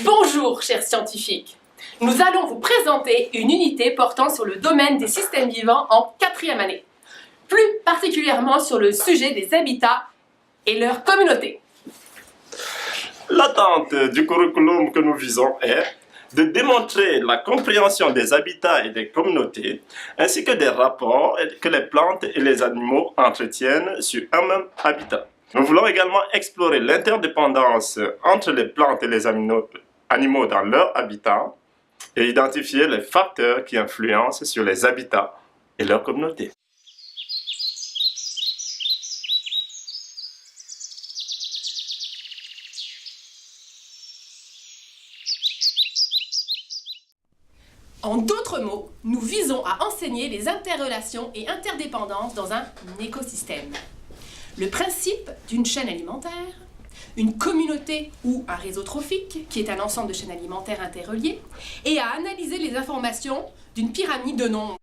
Bonjour chers scientifiques, nous allons vous présenter une unité portant sur le domaine des systèmes vivants en 4e année, plus particulièrement sur le sujet des habitats et leurs communautés. L'attente du curriculum que nous visons est de démontrer la compréhension des habitats et des communautés, ainsi que des rapports que les plantes et les animaux entretiennent sur un même habitat. Nous voulons également explorer l'interdépendance entre les plantes et les animaux dans leur habitat et identifier les facteurs qui influencent sur les habitats et leurs communautés. En d'autres mots, nous visons à enseigner les interrelations et interdépendances dans un écosystème. Le principe d'une chaîne alimentaire, une communauté ou un réseau trophique, qui est un ensemble de chaînes alimentaires interreliées, et à analyser les informations d'une pyramide de nombres.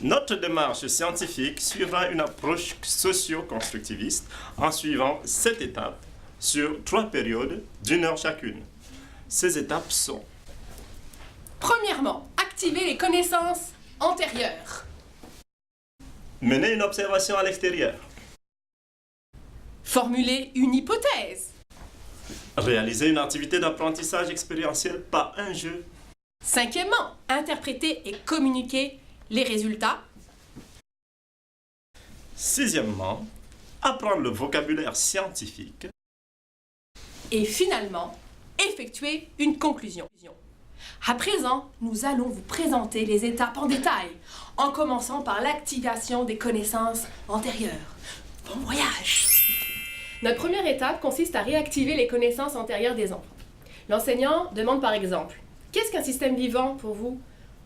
Notre démarche scientifique suivra une approche socio-constructiviste en suivant 7 étapes sur 3 périodes d'1 heure chacune. Ces étapes sont: Premièrement, activer les connaissances antérieures. mener une observation à l'extérieur. Formuler une hypothèse. Réaliser une activité d'apprentissage expérientiel par un jeu. 5e, interpréter et communiquer les résultats. 6e, apprendre le vocabulaire scientifique. Et finalement, effectuer une conclusion. À présent, nous allons vous présenter les étapes en détail, en commençant par l'activation des connaissances antérieures. Bon voyage! Notre première étape consiste à réactiver les connaissances antérieures des enfants. L'enseignant demande par exemple: qu'est-ce qu'un système vivant pour vous?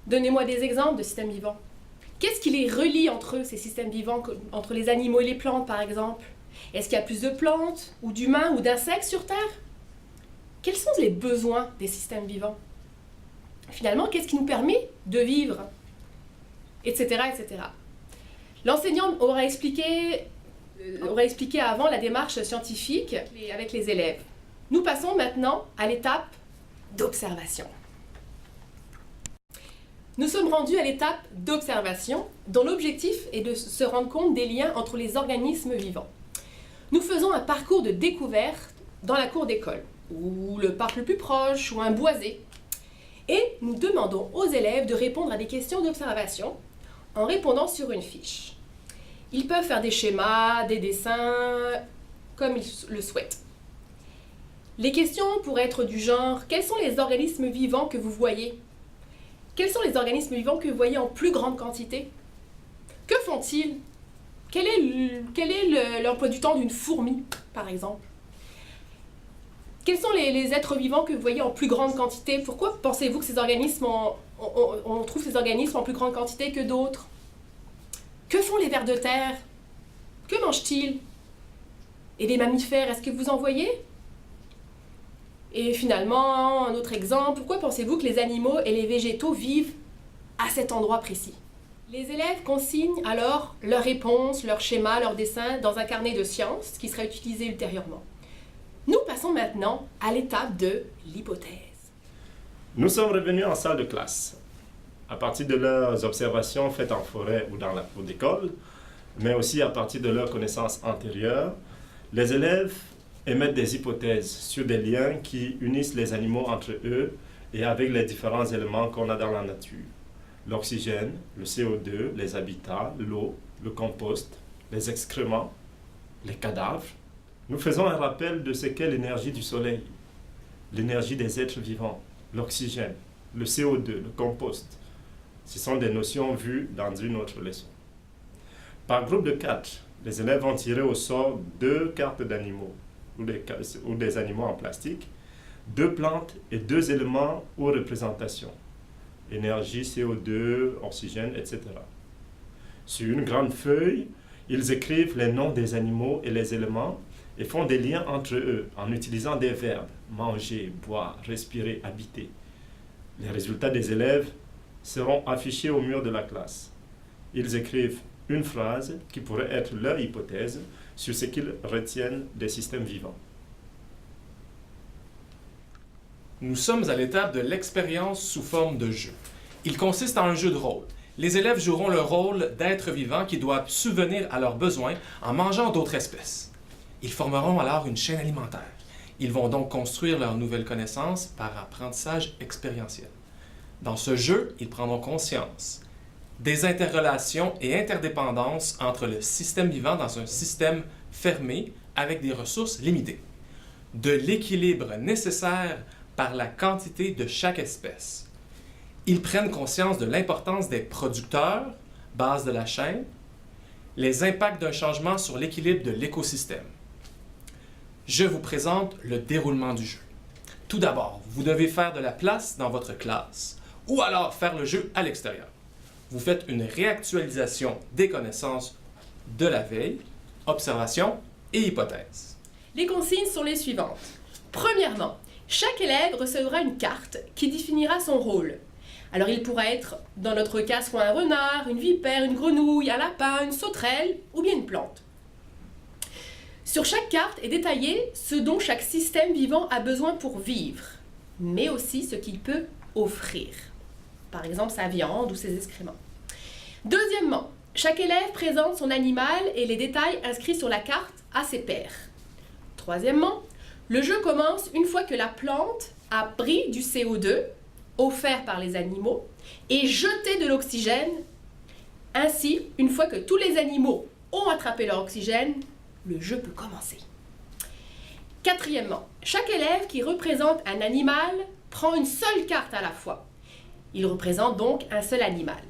Donnez-moi des exemples de systèmes vivants. Qu'est-ce qui les relie entre eux, ces systèmes vivants, entre les animaux et les plantes par exemple? Est-ce qu'il y a plus de plantes, ou d'humains, ou d'insectes sur Terre? Quels sont les besoins des systèmes vivants? Finalement, qu'est-ce qui nous permet de vivre? Etc. etc. L'enseignant aura expliqué avant la démarche scientifique avec les élèves. Nous passons maintenant à l'étape d'observation. Nous sommes rendus à l'étape d'observation, dont l'objectif est de se rendre compte des liens entre les organismes vivants. Nous faisons un parcours de découverte dans la cour d'école, ou le parc le plus proche, ou un boisé. Et nous demandons aux élèves de répondre à des questions d'observation en répondant sur une fiche. Ils peuvent faire des schémas, des dessins, comme ils le souhaitent. Les questions pourraient être du genre: quels sont les organismes vivants que vous voyez? Quels sont les organismes vivants que vous voyez en plus grande quantité? Que font-ils? Quel est l'emploi du temps d'une fourmi, par exemple? Quels sont les êtres vivants que vous voyez en plus grande quantité? Pourquoi pensez-vous que ces organismes on trouve ces organismes en plus grande quantité que d'autres? Que font les vers de terre? Que mangent-ils? Et les mammifères, est-ce que vous en voyez? Et finalement, un autre exemple, pourquoi pensez-vous que les animaux et les végétaux vivent à cet endroit précis? Les élèves consignent alors leurs réponses, leurs schémas, leurs dessins dans un carnet de sciences qui sera utilisé ultérieurement. Nous passons maintenant à l'étape de l'hypothèse. Nous sommes revenus en salle de classe. À partir de leurs observations faites en forêt ou dans la cour d'école, mais aussi à partir de leurs connaissances antérieures, les élèves émettent des hypothèses sur des liens qui unissent les animaux entre eux et avec les différents éléments qu'on a dans la nature. L'oxygène, le CO2, les habitats, l'eau, le compost, les excréments, les cadavres. Nous faisons un rappel de ce qu'est l'énergie du soleil, l'énergie des êtres vivants, l'oxygène, le CO2, le compost. Ce sont des notions vues dans une autre leçon. Par groupe de 4, les élèves vont tirer au sort 2 cartes d'animaux ou des animaux en plastique, 2 plantes et 2 éléments ou représentations: énergie, CO2, oxygène, etc. Sur une grande feuille, ils écrivent les noms des animaux et les éléments et font des liens entre eux en utilisant des verbes: manger, boire, respirer, habiter. Les résultats des élèves seront affichés au mur de la classe. Ils écrivent une phrase qui pourrait être leur hypothèse sur ce qu'ils retiennent des systèmes vivants. Nous sommes à l'étape de l'expérience sous forme de jeu. Il consiste en un jeu de rôle. Les élèves joueront le rôle d'êtres vivants qui doivent subvenir à leurs besoins en mangeant d'autres espèces. Ils formeront alors une chaîne alimentaire. Ils vont donc construire leurs nouvelles connaissances par apprentissage expérientiel. Dans ce jeu, ils prendront conscience des interrelations et interdépendances entre le système vivant dans un système fermé avec des ressources limitées, de l'équilibre nécessaire par la quantité de chaque espèce. Ils prennent conscience de l'importance des producteurs, base de la chaîne, les impacts d'un changement sur l'équilibre de l'écosystème. Je vous présente le déroulement du jeu. Tout d'abord, vous devez faire de la place dans votre classe ou alors faire le jeu à l'extérieur. Vous faites une réactualisation des connaissances de la veille, observation et hypothèse. Les consignes sont les suivantes. Premièrement, chaque élève recevra une carte qui définira son rôle. Alors il pourra être, dans notre cas, soit un renard, une vipère, une grenouille, un lapin, une sauterelle ou bien une plante. Sur chaque carte est détaillé ce dont chaque système vivant a besoin pour vivre, mais aussi ce qu'il peut offrir. Par exemple, sa viande ou ses excréments. Deuxièmement, chaque élève présente son animal et les détails inscrits sur la carte à ses pairs. Troisièmement, le jeu commence une fois que la plante a pris du CO2 offert par les animaux et jeté de l'oxygène. Ainsi, une fois que tous les animaux ont attrapé leur oxygène, le jeu peut commencer. Quatrièmement, chaque élève qui représente un animal prend une seule carte à la fois. Il représente donc un seul animal.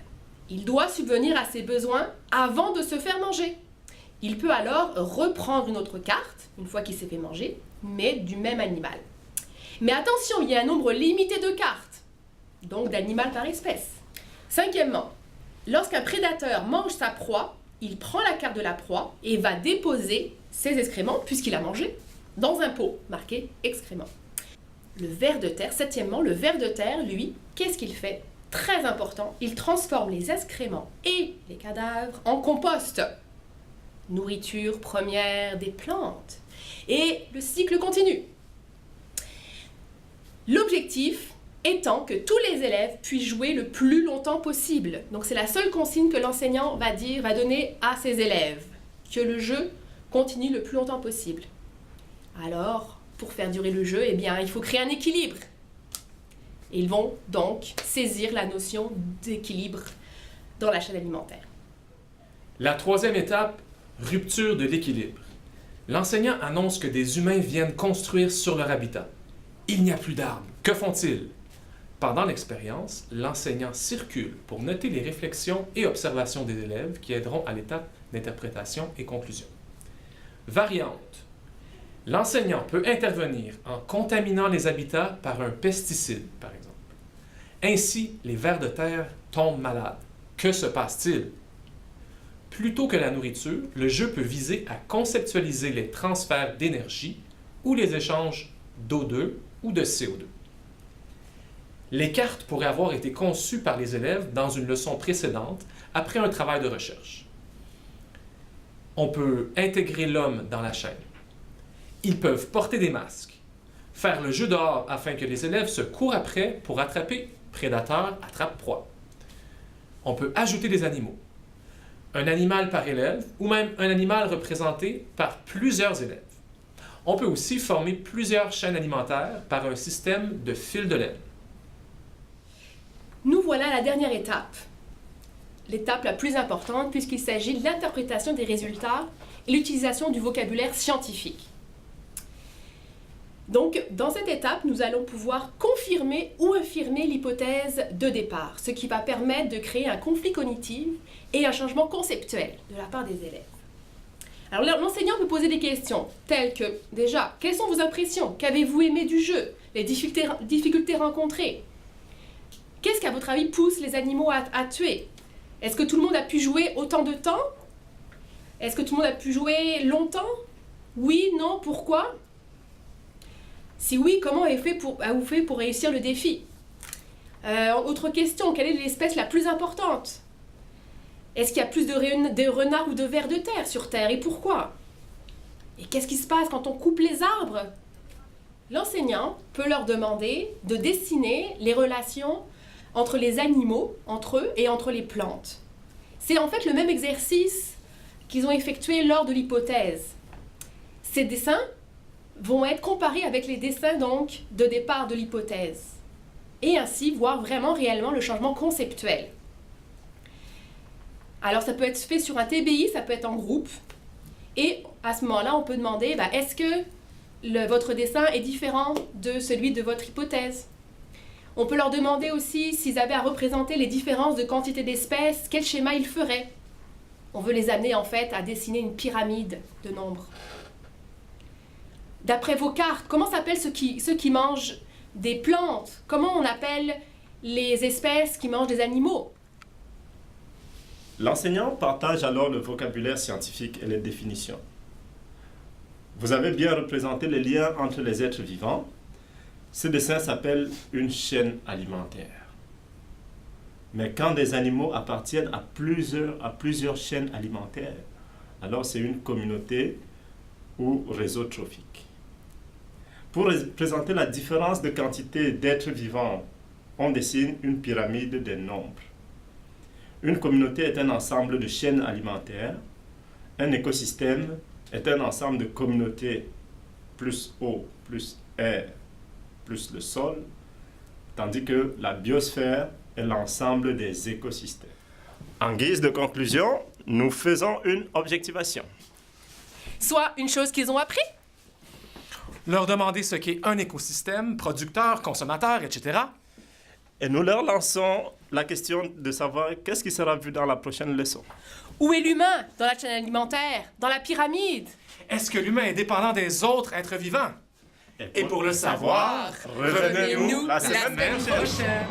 Il doit subvenir à ses besoins avant de se faire manger. Il peut alors reprendre une autre carte, une fois qu'il s'est fait manger, mais du même animal. Mais attention, il y a un nombre limité de cartes, donc d'animal par espèce. Cinquièmement, lorsqu'un prédateur mange sa proie, il prend la carte de la proie et va déposer ses excréments, puisqu'il a mangé, dans un pot marqué excréments. Le ver de terre, septièmement, le ver de terre, lui, qu'est-ce qu'il fait? Très important, il transforme les excréments et les cadavres en compost. Nourriture première des plantes. Et le cycle continue. L'objectif étant que tous les élèves puissent jouer le plus longtemps possible. Donc c'est la seule consigne que l'enseignant va donner à ses élèves, que le jeu continue le plus longtemps possible. Alors, pour faire durer le jeu, eh bien, il faut créer un équilibre. Et ils vont donc saisir la notion d'équilibre dans la chaîne alimentaire. La troisième étape, rupture de l'équilibre. L'enseignant annonce que des humains viennent construire sur leur habitat. Il n'y a plus d'arbres. Que font-ils? Pendant l'expérience, l'enseignant circule pour noter les réflexions et observations des élèves qui aideront à l'étape d'interprétation et conclusion. Variante. L'enseignant peut intervenir en contaminant les habitats par un pesticide, par exemple. Ainsi, les vers de terre tombent malades. Que se passe-t-il? Plutôt que la nourriture, le jeu peut viser à conceptualiser les transferts d'énergie ou les échanges d'O2 ou de CO2. Les cartes pourraient avoir été conçues par les élèves dans une leçon précédente après un travail de recherche. On peut intégrer l'homme dans la chaîne. Ils peuvent porter des masques, faire le jeu dehors afin que les élèves se courent après pour attraper prédateur, attrape-proie. On peut ajouter des animaux, un animal par élève ou même un animal représenté par plusieurs élèves. On peut aussi former plusieurs chaînes alimentaires par un système de fil de laine. Nous voilà à la dernière étape, l'étape la plus importante puisqu'il s'agit de l'interprétation des résultats et l'utilisation du vocabulaire scientifique. Donc, dans cette étape, nous allons pouvoir confirmer ou infirmer l'hypothèse de départ, ce qui va permettre de créer un conflit cognitif et un changement conceptuel de la part des élèves. Alors, l'enseignant peut poser des questions telles que, déjà, quelles sont vos impressions? Qu'avez-vous aimé du jeu? Les difficultés rencontrées? Qu'est-ce qu'à votre avis pousse les animaux à tuer? Est-ce que tout le monde a pu jouer autant de temps? Est-ce que tout le monde a pu jouer longtemps? Oui, non, pourquoi? Si oui, comment avez-vous fait pour réussir le défi? Autre question, quelle est l'espèce la plus importante? Est-ce qu'il y a plus de renards ou de vers de terre sur Terre et pourquoi? Et qu'est-ce qui se passe quand on coupe les arbres? L'enseignant peut leur demander de dessiner les relations entre les animaux, entre eux, et entre les plantes. C'est en fait le même exercice qu'ils ont effectué lors de l'hypothèse. Ces dessins vont être comparés avec les dessins donc de départ de l'hypothèse et ainsi voir vraiment réellement le changement conceptuel. Alors ça peut être fait sur un TBI, ça peut être en groupe et à ce moment-là on peut demander est-ce que votre dessin est différent de celui de votre hypothèse? On peut leur demander aussi s'ils avaient à représenter les différences de quantité d'espèces, quel schéma ils feraient. On veut les amener en fait à dessiner une pyramide de nombres. D'après vos cartes, comment s'appellent ceux qui mangent des plantes? Comment on appelle les espèces qui mangent des animaux? L'enseignant partage alors le vocabulaire scientifique et les définitions. Vous avez bien représenté les liens entre les êtres vivants. Ce dessin s'appelle une chaîne alimentaire. Mais quand des animaux appartiennent à plusieurs chaînes alimentaires, alors c'est une communauté ou réseau trophique. Pour représenter la différence de quantité d'êtres vivants, on dessine une pyramide des nombres. Une communauté est un ensemble de chaînes alimentaires. Un écosystème est un ensemble de communautés plus eau, plus air, plus le sol, tandis que la biosphère est l'ensemble des écosystèmes. En guise de conclusion, nous faisons une objectivation. Soit une chose qu'ils ont appris. Leur demander ce qu'est un écosystème, producteur, consommateur, etc. Et nous leur lançons la question de savoir qu'est-ce qui sera vu dans la prochaine leçon. Où est l'humain dans la chaîne alimentaire, dans la pyramide? Est-ce que l'humain est dépendant des autres êtres vivants? Et pour le savoir, revenez-nous la semaine prochaine.